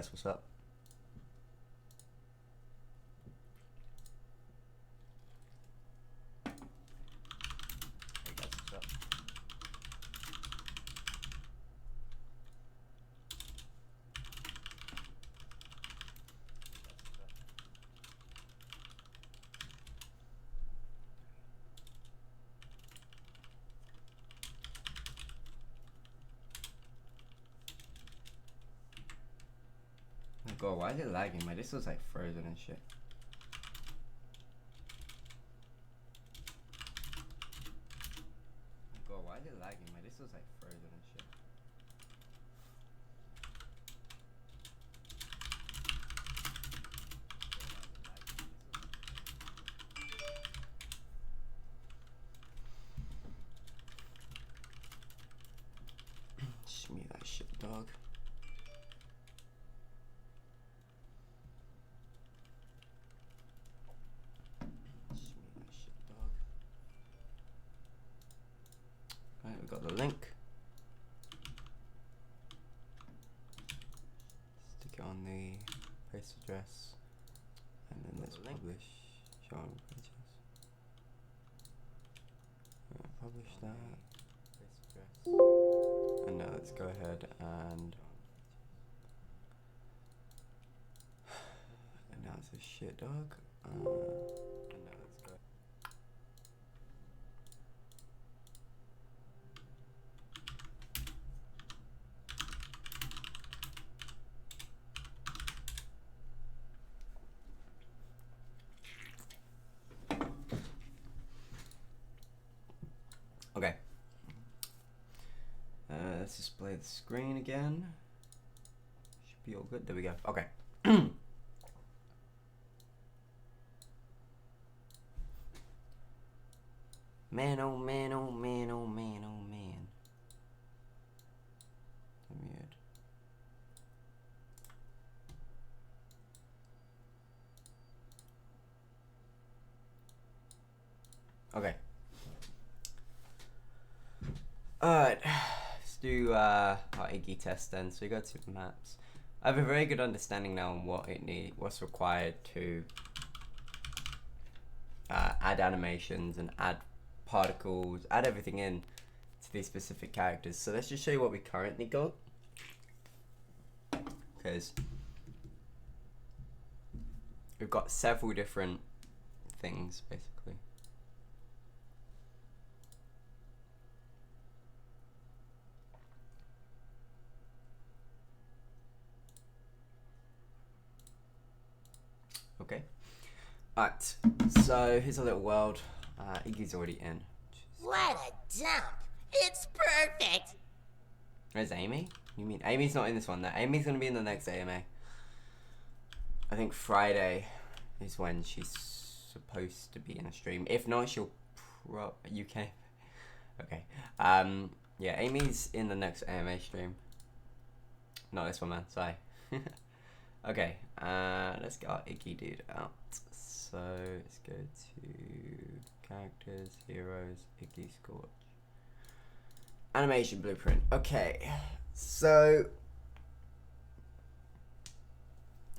guys, what's up? Hey guys, what's up? Oh god, why is it lagging? My this was like frozen and shit. Oh god, why is it lagging? My this was like frozen and shit. Shmee that shit, dog. Shmee that shit, dog. Right, we got the link. Stick it on the paste address, and then let's publish. Show on pages. Publish that. Paste address. And now let's go ahead and announce this shit, dog. And now let's go. Okay. Let's display the screen again. Should be all good. There we go. Okay. Man, oh man, oh man, oh man, oh man. Weird. Okay. Alright. Let's do our Iggy test then. So we go to maps. I have a very good understanding now on what's required to add animations and add particles, add everything in to these specific characters. So let's just show you what we currently got, because we've got several different things basically. Okay. Alright, so here's a little world. Iggy's already in. What a dump! It's perfect! Where's Amy? You mean Amy's not in this one? No, Amy's gonna be in the next AMA. I think Friday is when she's supposed to be in a stream. If not, she'll UK. Okay. Yeah, Amy's in the next AMA stream. Not this one, man. Sorry. Okay. Let's get our Iggy dude out. So let's go to characters, heroes, Iggy, Scorch. Animation blueprint. Okay. So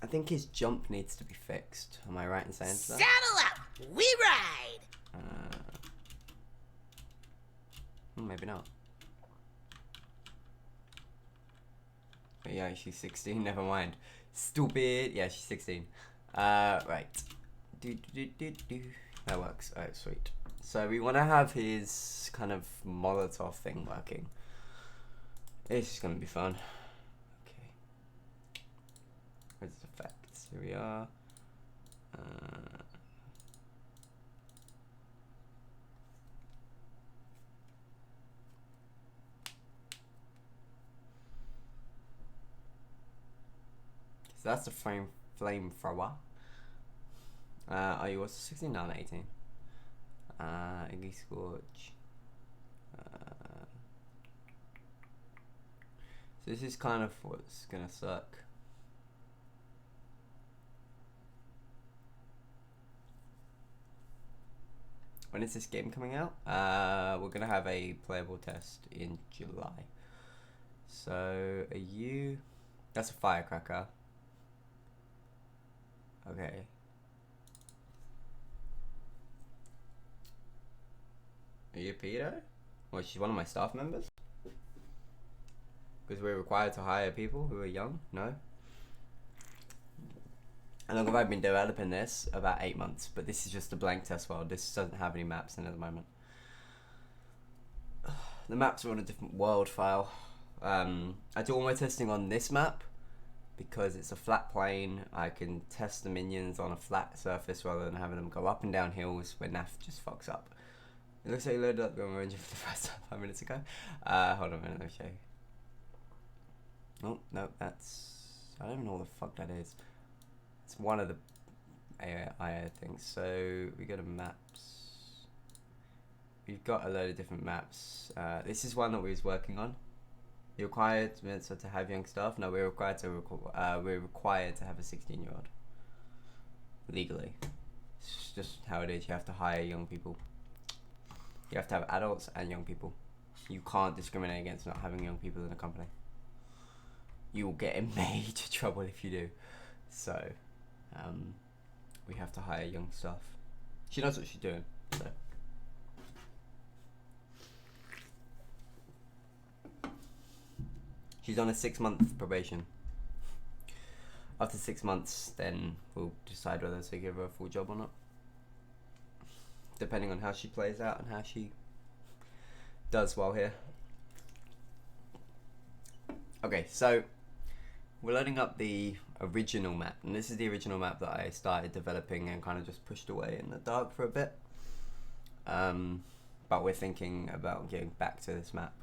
I think his jump needs to be fixed. Am I right in saying that? Saddle up! We ride! Maybe not. But yeah, she's 16. Never mind. Stupid. Yeah, she's 16. Right. That works. Alright, sweet. So we want to have his kind of Molotov thing working. It's just gonna be fun. Okay. Where's the effects? Here we are. So that's the flamethrower. Are you also 16? No, I'm 18. Iggy Scorch. So this is kind of what's gonna suck. When is this game coming out? We're gonna have a playable test in July. So are you? That's a firecracker. Okay. Are you a pedo? Well, she's one of my staff members? Because we're required to hire people who are young? No? How long have I been developing this? About 8 months, but this is just a blank test world. This doesn't have any maps in at the moment. The maps are on a different world file. I do all my testing on this map because it's a flat plane. I can test the minions on a flat surface rather than having them go up and down hills where NAF just fucks up. It looks like you loaded up the Ranger for the first time 5 minutes ago. Hold on a minute, let me show you. Oh, no, that's... I don't even know what the fuck that is. It's one of the AI things. So, we go to maps. We've got a load of different maps. This is one that we was working on. You're required to have young staff. No, we're required to have a 16-year-old legally. It's just how it is. You have to hire young people. You have to have adults and young people. You can't discriminate against not having young people in a company. You will get in major trouble if you do. So, we have to hire young staff. She knows what she's doing. So. She's on a 6-month probation. After 6 months, then we'll decide whether to give her a full job or not. Depending on how she plays out and how she does well here. Okay, so we're loading up the original map. And this is the original map that I started developing and kind of just pushed away in the dark for a bit. But we're thinking about getting back to this map.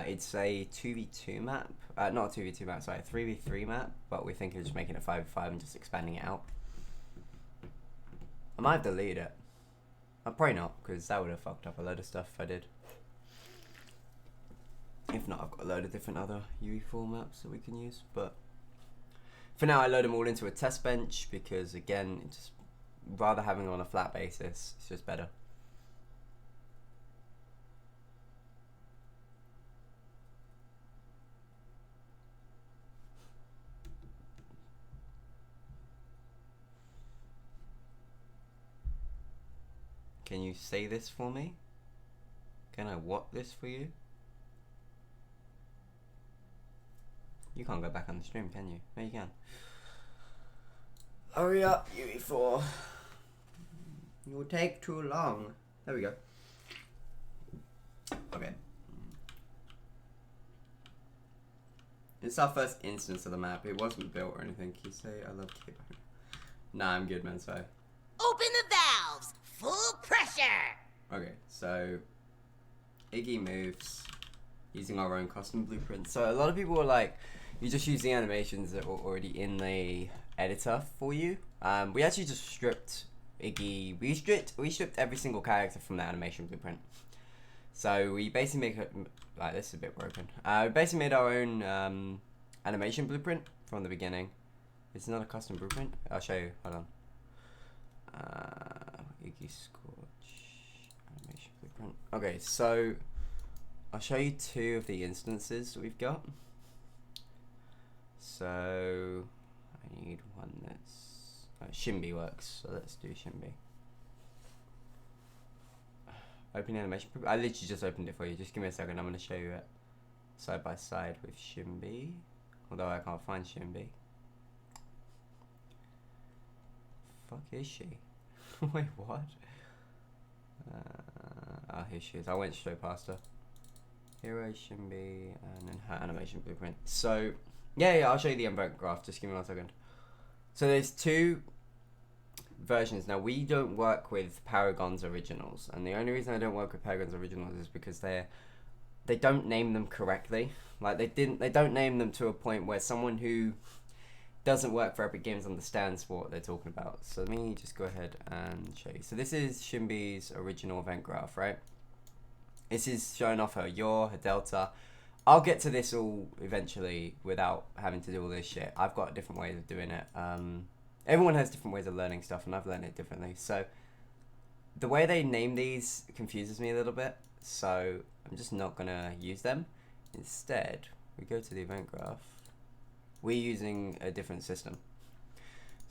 It's a 2v2 map, not a 2v2 map, sorry, a 3v3 map, but we're thinking of just making it 5v5 and just expanding it out. I might have deleted it. I'll probably not, because that would have fucked up a load of stuff if I did. If not, I've got a load of different other UE4 maps that we can use, but for now I load them all into a test bench, because again, it's just, rather having them on a flat basis, it's just better. Can you say this for me? Can I what this for you? You can't go back on the stream, can you? No, you can. Hurry up, UE4. You'll take too long. There we go. Okay. It's our first instance of the map. It wasn't built or anything. Can you say I love Cape? Nah, I'm good, man. Sorry. Open the valves! Full pressure! Okay, so Iggy moves using our own custom blueprint. So a lot of people are like, you just use the animations that were already in the editor for you. We actually just stripped Iggy. We stripped every single character from the animation blueprint. So we basically make it like this is a bit broken. We basically made our own animation blueprint from the beginning. It's not a custom blueprint. I'll show you. Hold on. Iggy Scorch animation blueprint. Okay, so I'll show you 2 of the instances that we've got. So I need one that's Shimby works. So let's do Shimby. Open animation. I literally just opened it for you. Just give me a second. I'm going to show you it side by side with Shimby. Although I can't find Shimby. Fuck is she? Wait, what? Oh, here she is. I went straight past her. Hero, Shimby, and then her animation blueprint. So, yeah, I'll show you the event graph. Just give me 1 second. So there's 2 versions. Now, we don't work with Paragon's originals. And the only reason I don't work with Paragon's originals is because they don't name them correctly. Like, they don't name them to a point where someone who doesn't work for Epic Games understands what they're talking about. So let me just go ahead and show you. So this is Shimby's original event graph, right? This is showing off her yaw, her delta. I'll get to this all eventually without having to do all this shit. I've got different ways of doing it. Everyone has different ways of learning stuff, and I've learned it differently. So the way they name these confuses me a little bit. So I'm just not gonna use them. Instead, we go to the event graph. We're using a different system.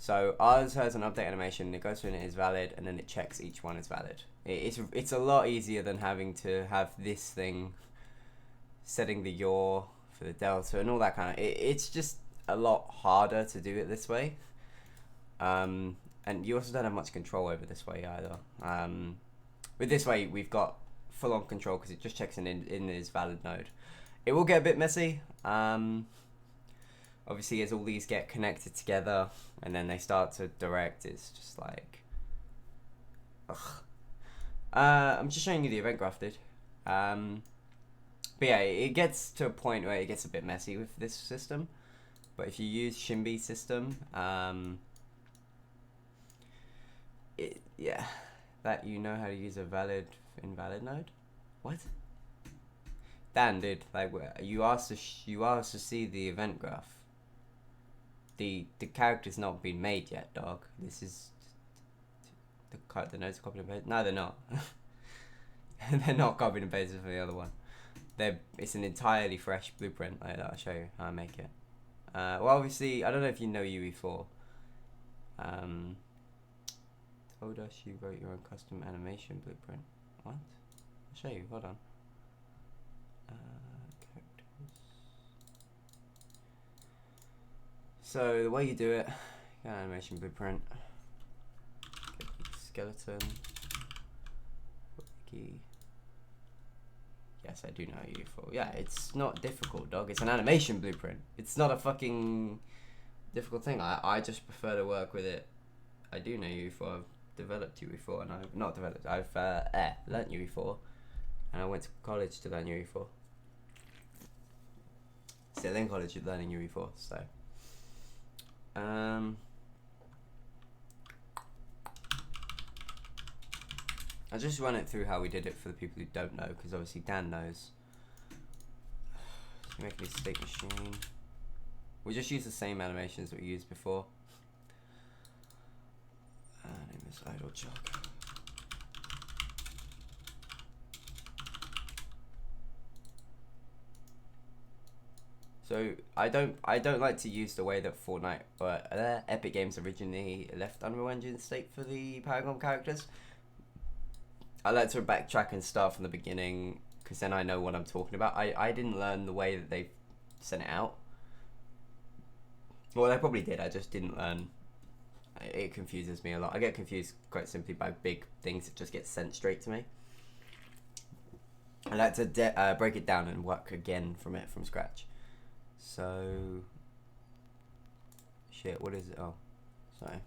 So ours has an update animation. It goes through and it is valid, and then it checks each one is valid. It's a lot easier than having to have this thing setting the yaw for the delta and all that kind of. It's just a lot harder to do it this way. And you also don't have much control over this way either. With this way, we've got full on control because it just checks in this valid node. It will get a bit messy. Obviously, as all these get connected together and then they start to direct, it's just like, ugh. I'm just showing you the event graph, dude. But yeah, it gets to a point where it gets a bit messy with this system. But if you use Shimby's system, yeah, that you know how to use a valid invalid node. What? Dan, dude, like you asked to see the event graph. The character's not been made yet, dog. This is the nodes are copied and pasted. No, they're not. They're not copied and pasted from the other one. It's an entirely fresh blueprint. Like that. I'll show you how I make it. Well, obviously, I don't know if you know UE4. Told us you wrote your own custom animation blueprint. What? I'll show you. Hold on. Characters. So the way you do it, you got an animation blueprint. Get the skeleton. Wiki. Yes, I do know UE4. Yeah, it's not difficult, dog. It's an animation blueprint. It's not a fucking difficult thing. I just prefer to work with it. I do know UE4. I've developed UE4, and I've not developed. I've learnt UE4, and I went to college to learn UE4. Still in college learning UE4. So, I'll just run it through how we did it for the people who don't know, because obviously Dan knows. So make a state machine. We just use the same animations that we used before. Name is idle jog. So I don't like to use the way that Fortnite or Epic Games originally left Unreal Engine state for the Paragon characters. I like to backtrack and start from the beginning, because then I know what I'm talking about. I didn't learn the way that they sent it out. Well, I probably did. I just didn't learn. It confuses me a lot. I get confused quite simply by big things that just get sent straight to me. I like to break it down and work again from scratch. So, shit, what is it? Oh, sorry.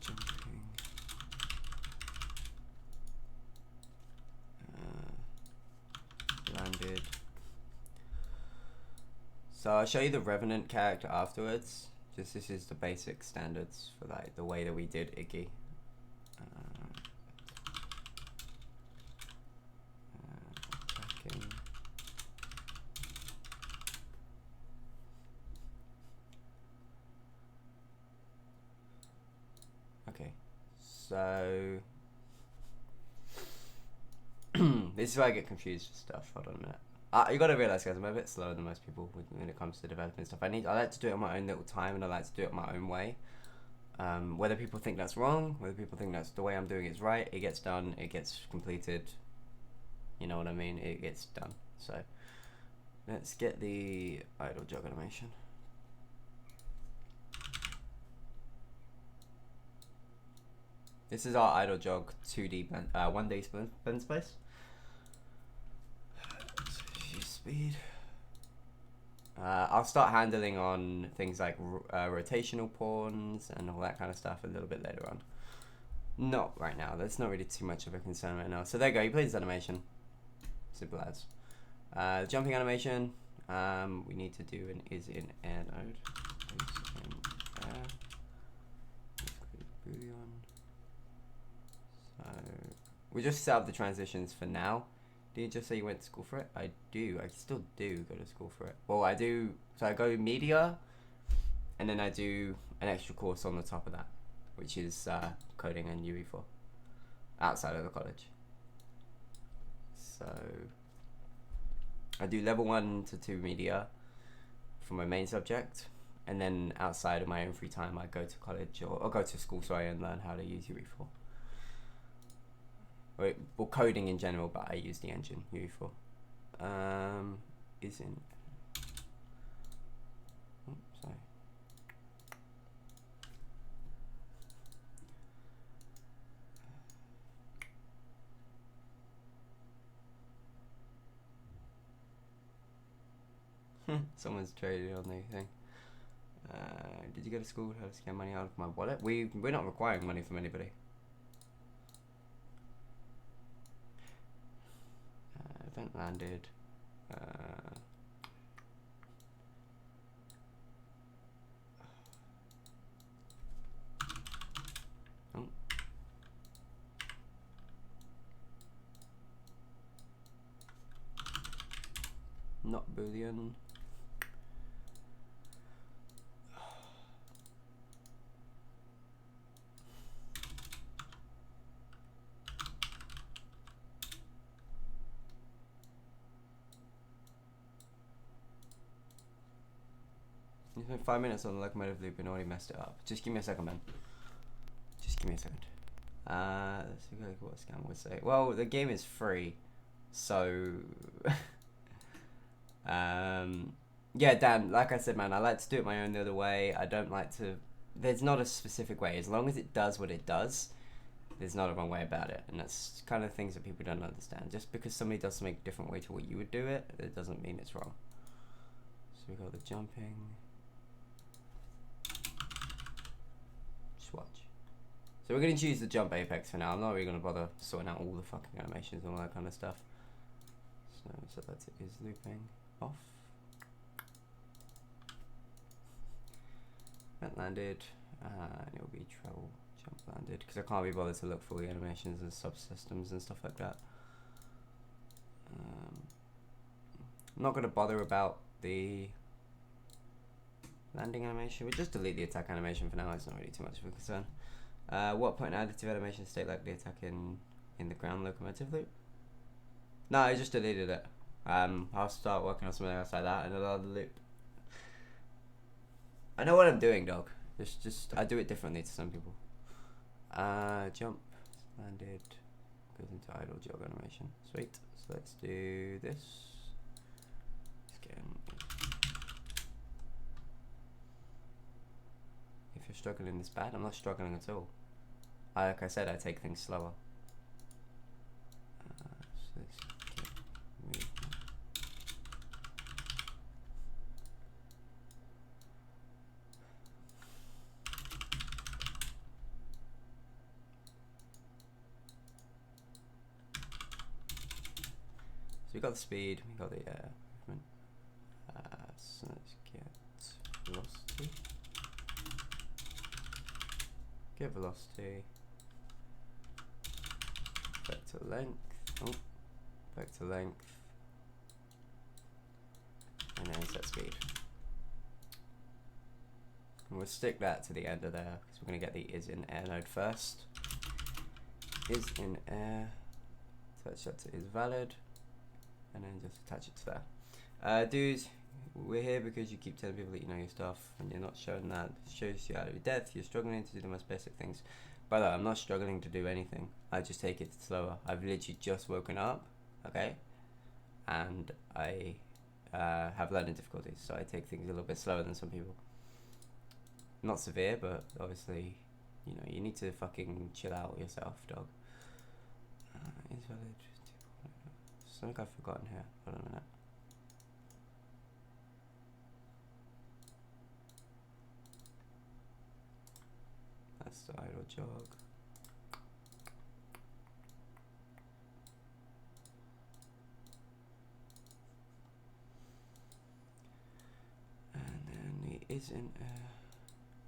Jumping. Landed. So I'll show you the Revenant character afterwards. Just this is the basic standards for like the way that we did Iggy. Okay, so this is where I get confused with stuff. Hold on a minute. You gotta realize, guys, I'm a bit slower than most people when it comes to developing stuff. I like to do it on my own little time, and I like to do it my own way. Whether people think that's wrong, whether people think that's the way I'm doing it's right, it gets done, it gets completed. You know what I mean? It gets done. So let's get the idle jog animation. This is our idle jog 2D 1D blend space. Speed. I'll start handling on things like rotational pawns and all that kind of stuff a little bit later on. Not right now. That's not really too much of a concern right now. So there you go. You play this animation. Simple as. Jumping animation. We need to do an is in air node. So we just set up the transitions for now. Did you just say you went to school for it? I do. I still do go to school for it. Well, I do. So I go media, and then I do an extra course on the top of that, which is coding and UE4 outside of the college. So I do level 1 to 2 media for my main subject, and then outside of my own free time I go to college or go to school, sorry, and learn how to use UE4. Well, coding in general, but I use the engine UE4. Is in. Oh, sorry. Someone's traded on the thing. Did you go to school? How to scam money out of my wallet? We're not requiring money from anybody. Event landed. Oh. Not Boolean. You spent 5 minutes on the locomotive loop and already messed it up. Just give me a second, man. Just give me a second. Let's see what scam would say. Well, the game is free, so yeah, Dan. Like I said, man, I like to do it my own the other way. I don't like to. There's not a specific way. As long as it does what it does, there's not a wrong way about it, and that's kind of things that people don't understand. Just because somebody does something a different way to what you would do it, it doesn't mean it's wrong. So we got the jumping. Watch. So we're going to choose the jump apex for now. I'm not really going to bother sorting out all the fucking animations and all that kind of stuff. So that is looping off. That landed, and it'll be treble jump landed because I can't be bothered to look for the animations and subsystems and stuff like that. I'm not going to bother about the landing animation. We'll just delete the attack animation for now. It's not really too much of a concern. What point additive animation state like the attack in the ground locomotive loop? No, I just deleted it. I'll start working on something else like that and another loop. I know what I'm doing, dog. Just I do it differently to some people. Jump landed goes into idle jog animation. Sweet. So let's do this. If you're struggling this bad, I'm not struggling at all. Like I said, I take things slower. So let's move. So we got the speed, we got the movement. So let's get velocity. Get velocity. Back to length. Oh, back to length. And then set speed. And we'll stick that to the end of there because we're going to get the is in air node first. Is in air. Attach that to is valid. And then just attach it to there. Dudes, we're here because you keep telling people that you know your stuff and you're not showing that. It shows you out of your depth. You're struggling to do the most basic things. By the way, I'm not struggling to do anything. I just take it slower. I've literally just woken up, okay? And I have learning difficulties, so I take things a little bit slower than some people. Not severe, but obviously, you know, you need to fucking chill out yourself, dog. Is valid. Something I've forgotten here. Hold on a minute. That's the idle jog. And then the is in air.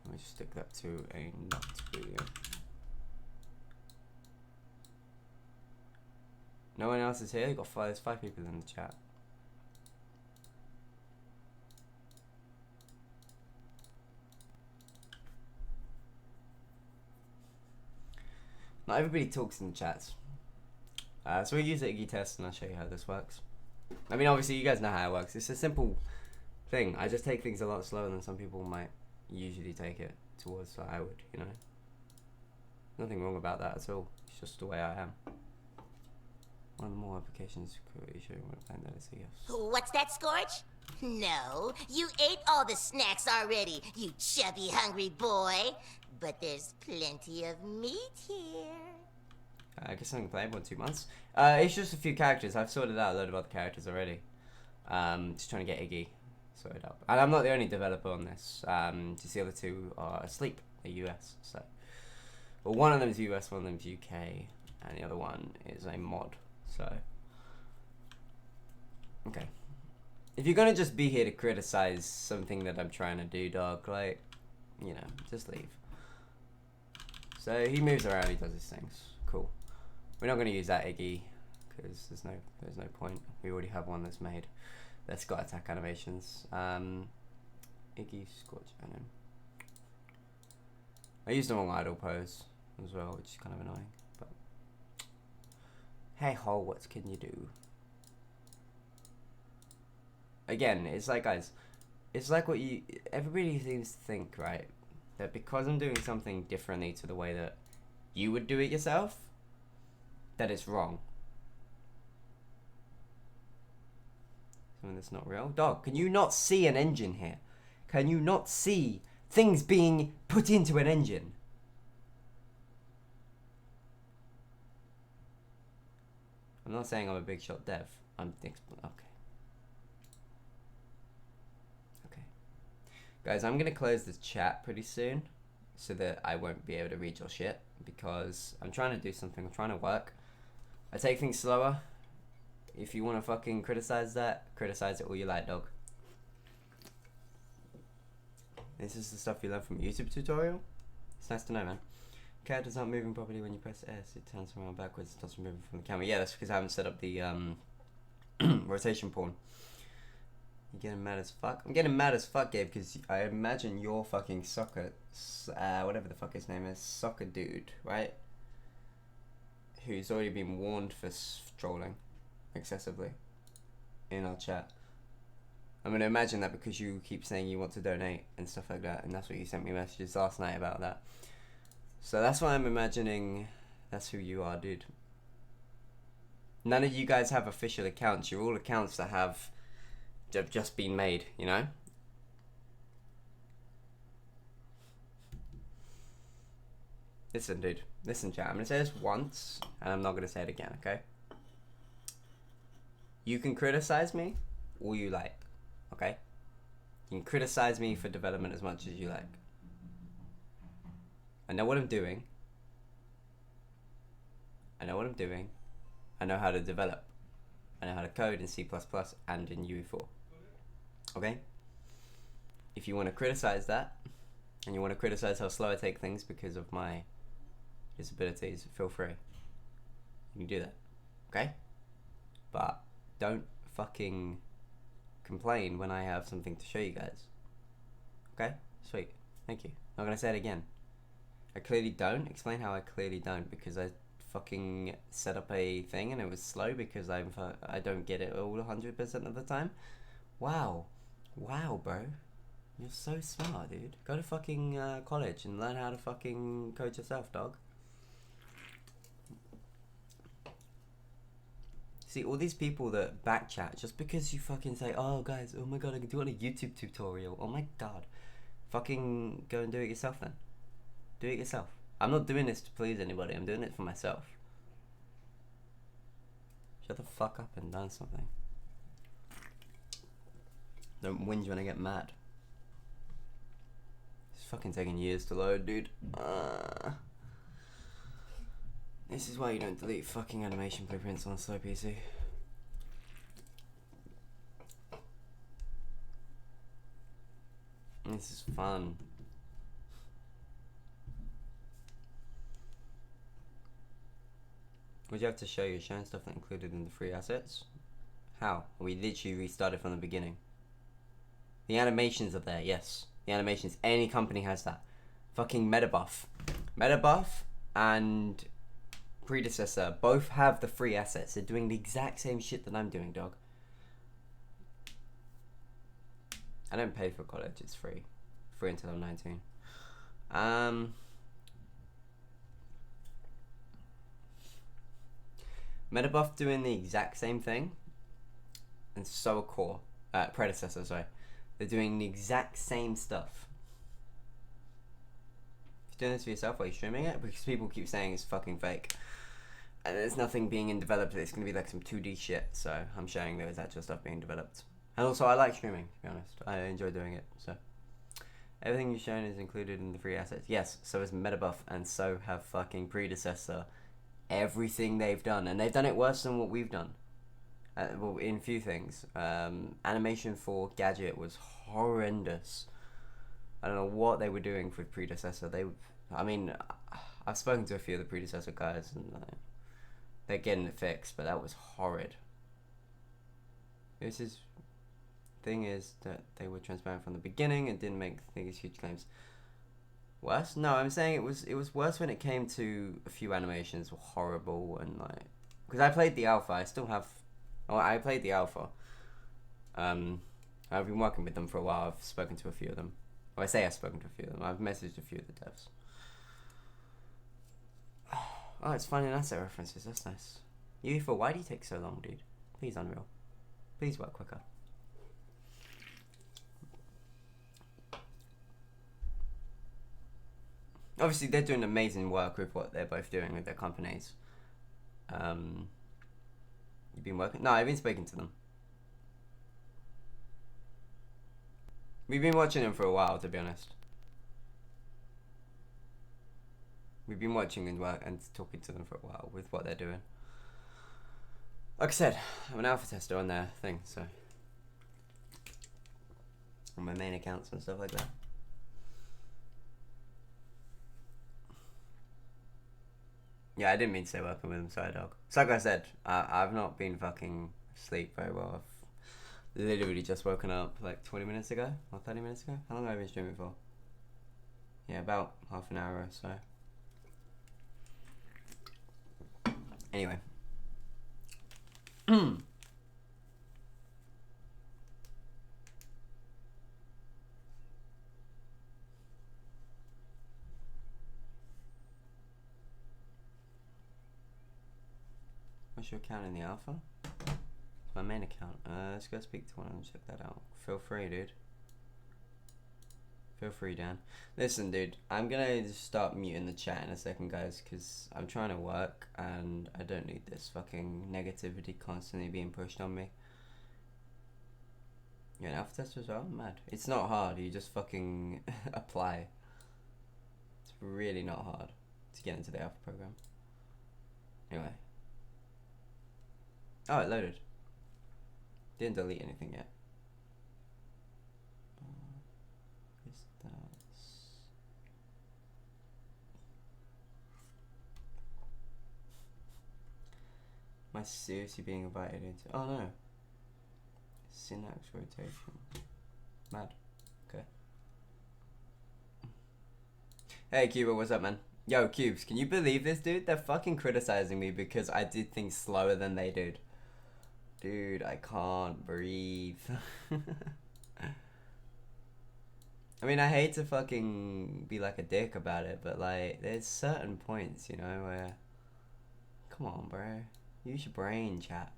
Let me just stick that to a not boolean. No one else is here. You've got there's 5 people in the chat. Not everybody talks in the chats. So we'll use the Iggy test and I'll show you how this works. I mean, obviously, you guys know how it works. It's a simple thing. I just take things a lot slower than some people might usually take it towards what I would, you know? Nothing wrong about that at all. It's just the way I am. One of the more applications you sure you want to find that is a yes. What's that, Scorch? No, you ate all the snacks already, you chubby, hungry boy. But there's plenty of meat here. I guess I can play for 2 months. It's just a few characters. I've sorted out a load of other characters already. Just trying to get Iggy sorted out. And I'm not the only developer on this. Just the other two are asleep. They're US. So, well, one of them is US, one of them is UK, and the other one is a mod. So, okay. If you're gonna just be here to criticize something that I'm trying to do, dog, like, you know, just leave. So he moves around. He does his things. Cool. We're not gonna use that Iggy because there's no point. We already have one that's made. That's got attack animations. Iggy, Scorch, and him. I used the wrong idle pose as well, which is kind of annoying. But hey ho, what can you do? Again, it's like, guys, it's like what everybody seems to think, right? That because I'm doing something differently to the way that you would do it yourself, that it's wrong. Something that's not real. Dog, can you not see an engine here? Can you not see things being put into an engine? I'm not saying I'm a big shot dev. Okay. Guys, I'm going to close this chat pretty soon so that I won't be able to read your shit because I'm trying to do something. I'm trying to work. I take things slower. If you want to fucking criticize that, criticize it all you like, dog. This is the stuff you learn from a YouTube tutorial? It's nice to know, man. Character's not moving properly when you press S. It turns around backwards. It doesn't move from the camera. Yeah, that's because I haven't set up the rotation pawn. You're getting mad as fuck? I'm getting mad as fuck, Gabe, because I imagine your fucking soccer, whatever the fuck his name is, soccer dude, right? Who's already been warned for trolling excessively in our chat. I'm going to imagine that because you keep saying you want to donate and stuff like that, and that's what you sent me messages last night about that. So that's why I'm imagining that's who you are, dude. None of you guys have official accounts. You're all accounts that have just been made, you know? Listen, dude. Listen, chat. I'm going to say this once, and I'm not going to say it again, okay? You can criticize me all you like, okay? You can criticize me for development as much as you like. I know what I'm doing. I know what I'm doing. I know how to develop. I know how to code in C++ and in UE4. Okay? If you want to criticize that, and you want to criticize how slow I take things because of my disabilities, feel free. You can do that. Okay? But don't fucking complain when I have something to show you guys. Okay? Sweet. Thank you. Not gonna say it again. I clearly don't. Explain how I clearly don't, because I fucking set up a thing and it was slow because I don't get it all 100% of the time. Wow. Wow, bro. You're so smart, dude. Go to fucking college and learn how to fucking code yourself, dog. See, all these people that backchat just because you fucking say, oh guys, oh my god, I can do it on a YouTube tutorial. Oh my god. Fucking go and do it yourself then. Do it yourself. I'm not doing this to please anybody. I'm doing it for myself. Shut the fuck up and learn something. Don't whinge when I get mad. It's fucking taking years to load, dude. This is why you don't delete fucking animation blueprints on a slow PC. This is fun. Would you have to show you're showing stuff not included in the free assets? How? We literally restarted from the beginning. The animations are there, yes. The animations, any company has that. Fucking Metabuff. Metabuff and Predecessor both have the free assets. They're doing the exact same shit that I'm doing, dog. I don't pay for college. It's free. Free until I'm 19. Metabuff doing the exact same thing. And so are Core. Predecessor, sorry. They're doing the exact same stuff. If you're doing this for yourself, are you streaming it? Because people keep saying it's fucking fake. And there's nothing being developed. It's going to be like some 2D shit. So I'm showing there is actual stuff being developed. And also, I like streaming, to be honest. I enjoy doing it. So everything you've shown is included in the free assets. Yes, so is Metabuff, and so have fucking Predecessor. Everything they've done. And they've done it worse than what we've done. Well, in few things. Animation for Gadget was horrendous. I don't know what they were doing with Predecessor. I mean, I've spoken to a few of the Predecessor guys, and they're getting it fixed, but that was horrid. Thing is that they were transparent from the beginning and didn't make these huge claims. Worse? No, I'm saying it was worse when it came to a few animations were horrible, and like, because I played the alpha, I still have. Oh, I played the alpha. I've been working with them for a while. I've spoken to a few of them. Well, I say I've spoken to a few of them. I've messaged a few of the devs. Oh, it's finding asset references. That's nice. UE4, why do you take so long, dude? Please, Unreal. Please work quicker. Obviously, they're doing amazing work with what they're both doing with their companies. You've been working? No, I've been speaking to them. We've been watching them for a while, to be honest. We've been watching and talking to them for a while with what they're doing. Like I said, I'm an alpha tester on their thing, so on my main accounts and stuff like that. Yeah, I didn't mean to say working with them, sorry, dog. So like I said, I've not been fucking asleep very well. I've literally just woken up like 20 minutes ago, or 30 minutes ago. How long have I been streaming for? Yeah, about half an hour or so. Anyway. What's your account in the alpha? It's my main account. Let's go speak to one and check that out. Feel free, dude. Feel free, Dan. Listen, dude, I'm gonna just start muting the chat in a second, guys, because I'm trying to work and I don't need this fucking negativity constantly being pushed on me. You're an alpha tester as well? Mad. It's not hard, you just fucking apply. It's really not hard to get into the alpha program. Anyway. Oh, it loaded. Didn't delete anything yet. Am I seriously being invited into? Oh no. Synapse rotation. Mad. Okay. Hey Cuba, what's up, man? Yo, Cubes, can you believe this, dude? They're fucking criticizing me because I did things slower than they did. Dude, I can't breathe. I mean, I hate to fucking be like a dick about it, but like, there's certain points, you know, where... Come on, bro. Use your brain, chat.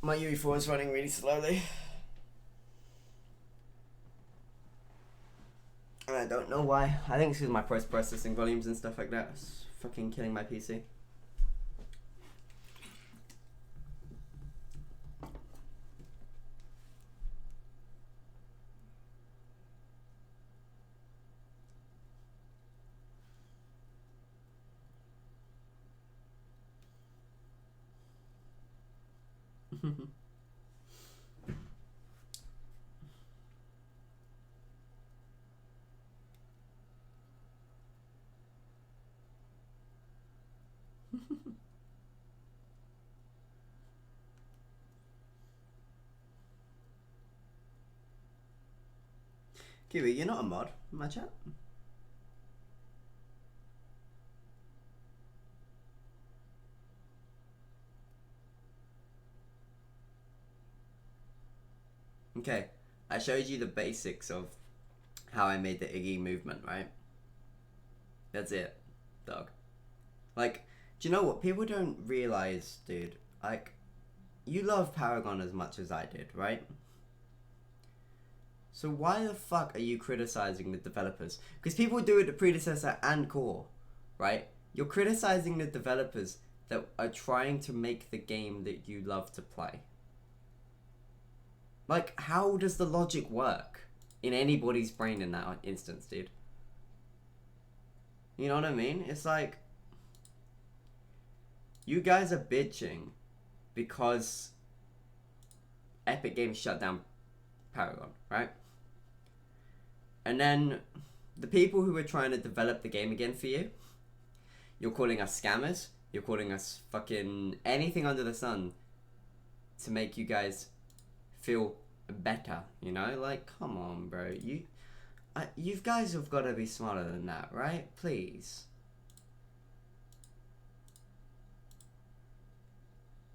My UE4 is running really slowly. And I don't know why. I think it's because my post-processing volumes and stuff like that is fucking killing my PC. Kiwi, you're not a mod in my chat? Okay, I showed you the basics of how I made the Iggy movement, right? That's it, dog. Like, do you know what? People don't realize, dude. Like, you love Paragon as much as I did, right? So why the fuck are you criticizing the developers? Because people do it to predecessor and core, right? You're criticizing the developers that are trying to make the game that you love to play. Like, how does the logic work in anybody's brain in that instance, dude? You know what I mean? It's like, you guys are bitching because Epic Games shut down Paragon, right? And then the people who are trying to develop the game again for you, you're calling us scammers, you're calling us fucking anything under the sun to make you guys feel better, you know? Like, come on, bro. You guys have got to be smarter than that, right? Please.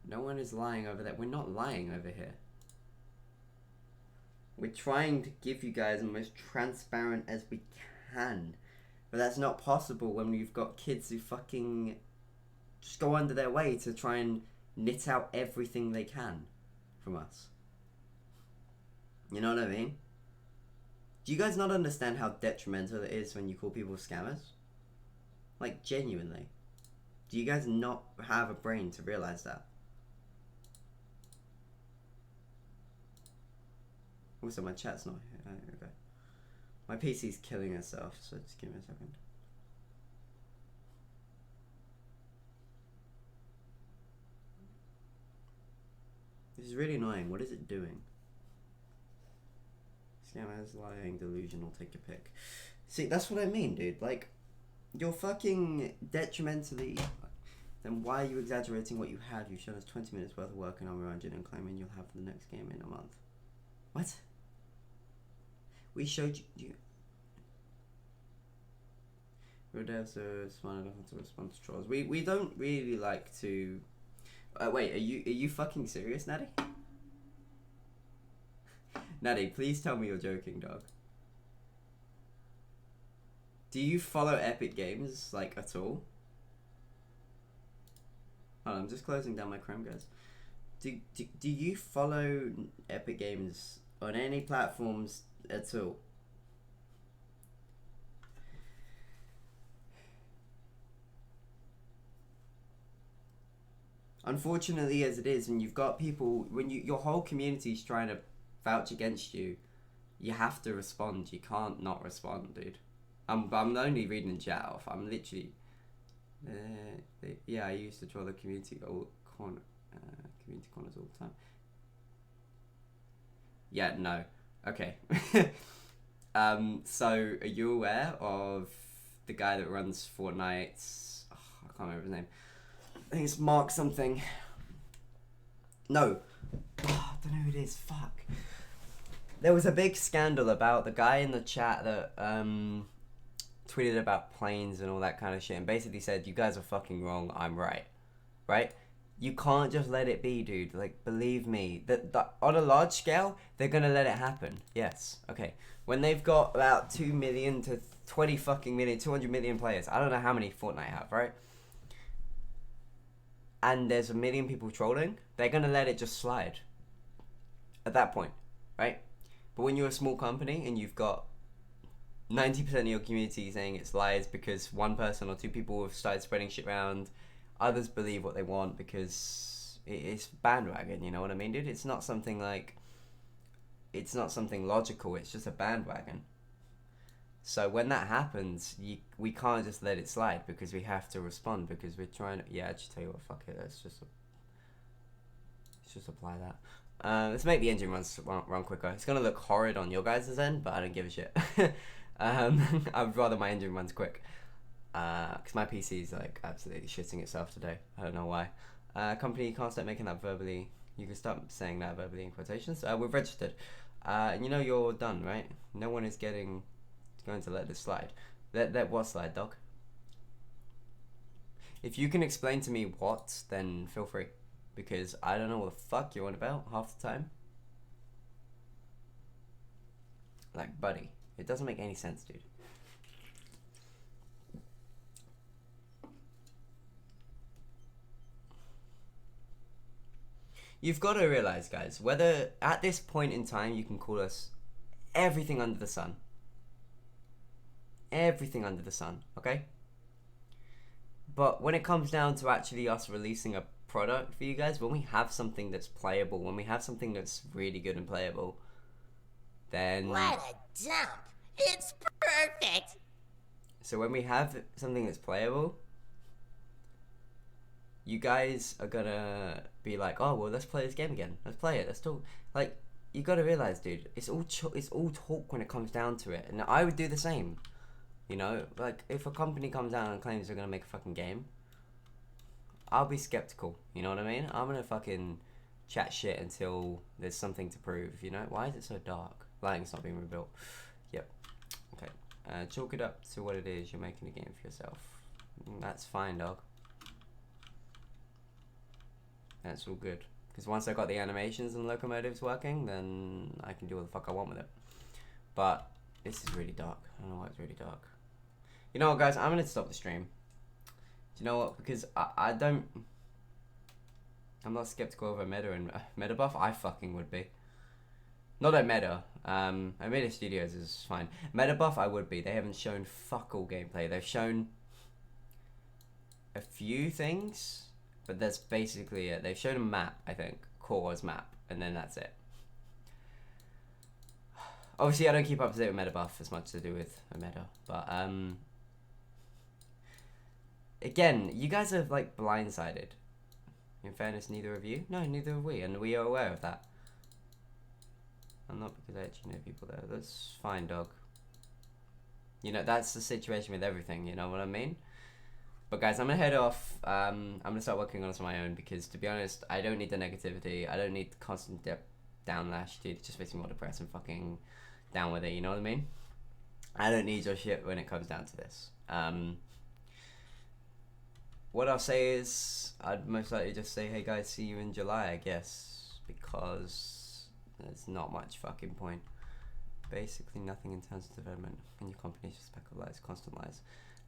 No one is lying over there. We're not lying over here. We're trying to give you guys the most transparent as we can. But that's not possible when you've got kids who fucking just go under their way to try and knit out everything they can from us. You know what I mean? Do you guys not understand how detrimental it is when you call people scammers? Like, genuinely. Do you guys not have a brain to realize that? Also, my chat's not here. Oh, okay. My PC's killing itself, so just give me a second. This is really annoying. What is it doing? Scammers, lying, delusional, take your pick. See, that's what I mean, dude. Like, you're fucking detrimentally... Then why are you exaggerating what you have? You've shown us 20 minutes worth of work in Unreal Engine and claiming you'll have the next game in a month. What? We showed you... Real devs are smart enough to respond to trolls. We don't really like to... wait, are you fucking serious, Natty? Natty, please tell me you're joking, dog. Do you follow Epic Games, like, at all? Oh, I'm just closing down my Chrome, guys. Do you follow Epic Games on any platforms at all? Unfortunately, as it is, when you've got people, when your whole community's trying to vouch against you, you have to respond. You can't not respond, dude. I'm only reading chat off. I'm literally... yeah, I used to draw the community corners all the time. Yeah, no. Okay. So are you aware of the guy that runs Fortnite's... Oh, I can't remember his name. I think it's Mark something. No. Oh, I don't know who it is. Fuck. There was a big scandal about the guy in the chat that tweeted about planes and all that kind of shit and basically said, you guys are fucking wrong, I'm right. Right? You can't just let it be, dude. Like, believe me. That on a large scale, they're gonna let it happen. Yes. Okay. When they've got about 2 million to 20 fucking million, 200 million players. I don't know how many Fortnite have, right? And there's 1 million people trolling, they're gonna let it just slide. At that point, right? But when you're a small company and you've got 90% of your community saying it's lies because one person or two people have started spreading shit around, others believe what they want because it's bandwagon, you know what I mean, dude? It's not something like... It's not something logical, it's just a bandwagon. So when that happens, we can't just let it slide because we have to respond because we're trying to... Yeah, I just tell you what, fuck it, let's just apply that. Let's make the engine run quicker. It's gonna look horrid on your guys' end, but I don't give a shit. I'd rather my engine runs quick. Because my PC's like absolutely shitting itself today. I don't know why. Company, you can't start making that verbally. You can start saying that verbally in quotations. We've registered. And you know you're done, right? No one is going to let this slide. Let what slide, dog? If you can explain to me what, then feel free. Because I don't know what the fuck you're on about half the time. Like, buddy, it doesn't make any sense, dude. You've got to realize, guys, whether at this point in time you can call us everything under the sun. Everything under the sun, okay? But when it comes down to actually us releasing a product for you guys, when we have something that's playable, when we have something that's really good and playable, then... What a dump! It's perfect! So when we have something that's playable, you guys are gonna be like, oh, well, let's play this game again. Let's play it. Let's talk. Like, you gotta realize, dude, it's all talk when it comes down to it. And I would do the same. You know, like, if a company comes out and claims they're gonna make a fucking game, I'll be skeptical. You know what I mean? I'm gonna fucking chat shit until there's something to prove, you know? Why is it so dark? Lighting's not being rebuilt. Yep. Okay. Chalk it up to what it is. You're making a game for yourself. That's fine, dog. That's all good. Because once I got the animations and locomotives working, then I can do what the fuck I want with it. But this is really dark. I don't know why it's really dark. You know what, guys? I'm going to stop the stream. Do you know what? Because I don't... I'm not skeptical over Meta and Meta Buff. I fucking would be. Not at Meta. At Meta Studios is fine. Meta Buff, I would be. They haven't shown fuck all gameplay. They've shown a few things, but that's basically it. They've shown a map, I think. Core's map. And then that's it. Obviously, I don't keep up to date with Meta Buff as much to do with a Meta. But, again, you guys are, like, blindsided. In fairness, neither of you? No, neither are we, and we are aware of that. I'm not because I actually know people there. That's fine, dog. You know, that's the situation with everything, you know what I mean? But guys, I'm gonna head off. I'm gonna start working on this on my own because, to be honest, I don't need the negativity. I don't need the constant downlash, dude. It just makes me more depressed and fucking down with it, you know what I mean? I don't need your shit when it comes down to this. What I'll say is, I'd most likely just say, hey guys, see you in July, I guess, because there's not much fucking point. Basically nothing in terms of development, and your company is just a speck of lies, constant lies.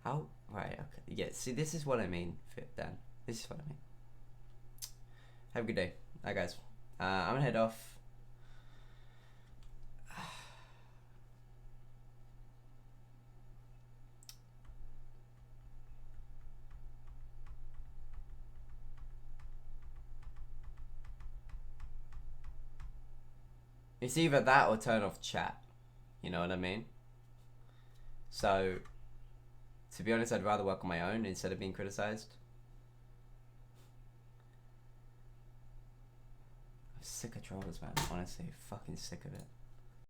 How? Right, okay. Yeah, see, this is what I mean, Dan. This is what I mean. Have a good day. Alright, guys. I'm gonna head off. It's either that or turn off chat. You know what I mean? So, to be honest, I'd rather work on my own instead of being criticized. I'm sick of trolls, man. Honestly, fucking sick of it.